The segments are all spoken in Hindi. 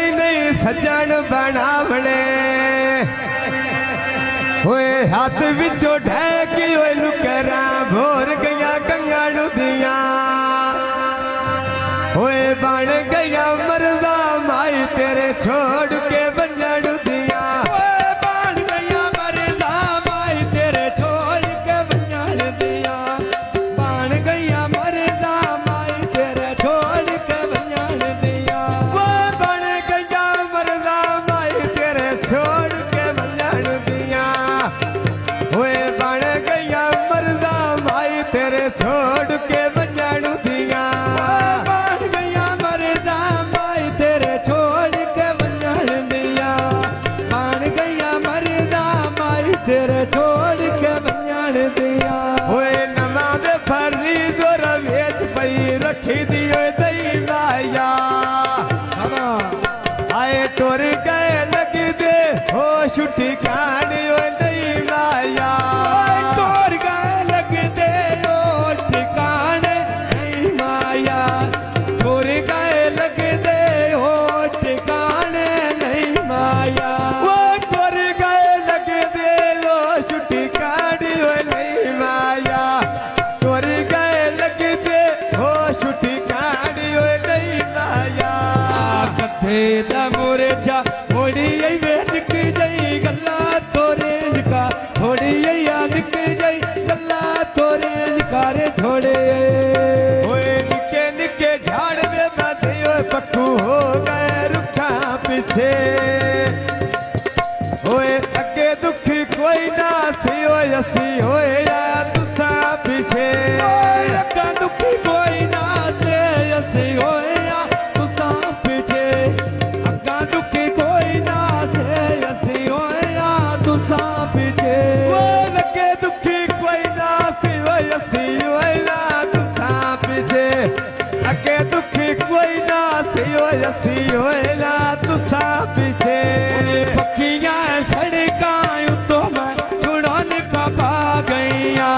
कोई नहीं सजन बनावणे होए हाथ विचों ढैकी होए लुकरा भोर गया कंगड़ दिया होए बन गया मरदा माई तेरे छोड़ के बंजड़ दिया होए बन गया मरदा माई तेरे छोड़ के बंजड़ दिया बन गया मरदा माई तेरे छोड़ के बंजड़ दिया वो बन गया मरदा माई तेरे छोड़ के बंजड़ दिया होए बन गया मरदा माई तेरे छोड़ के बंजड़ दिया तेरे छोड़ के बंजड़ दिया होए नमा दे फरीद रवेच पई रखी दियो दई माया आए टुर गए लगी दे हो छुट्टी कहानी हो दई माया टुर गए लगी दे हो ठिकाने नहीं माया टुर गए लगी दे हो ठिकाने नहीं माया मोरेजा थोड़ी निक जाई गल्ला तोरे का थोड़ी निक जाई गल्ला तोरे कारे छोड़े होए निके निके झाड़ में बांधे होए पक्कू हो गए रुखा पीछे होए अगे दुखी कोई ना सी होए असी होए या तुसा पीछे अगे दुखी कोई ना से असी होए अगे दुखी कोई ना सी होएला तुसा पीछे पक्कियां सड़कां तो मैं छुड़न का पा गईया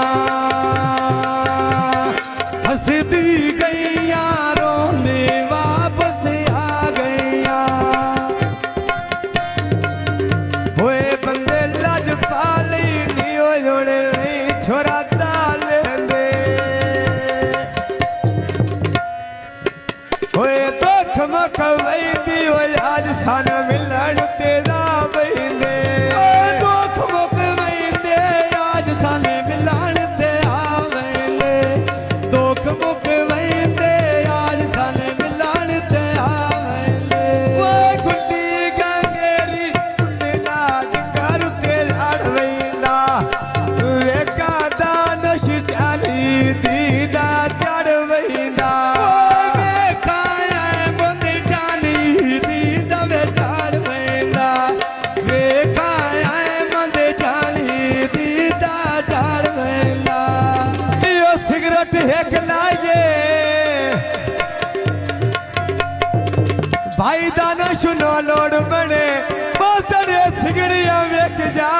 हंसदी गईया रोने वापस आ गईया होए बंदे लज पाली नी होए छोरा दाल होए दुख मुख वैंदी होए आज सन मिलन तेरा वैंदे दुख मुख वैंदे आज सन मिलन तेरा वैंदे दुख मुख वैंदे आज सन मिलन तेरा वैंदे वो गुड्डी गंगेरी तेला डंगर तेरा वैंदा वेका दानश चाली दीदा चढ़ वैंदा एक लागे भाई दाना सुनो लोड़ बने बहुत सिगड़िया वेख जा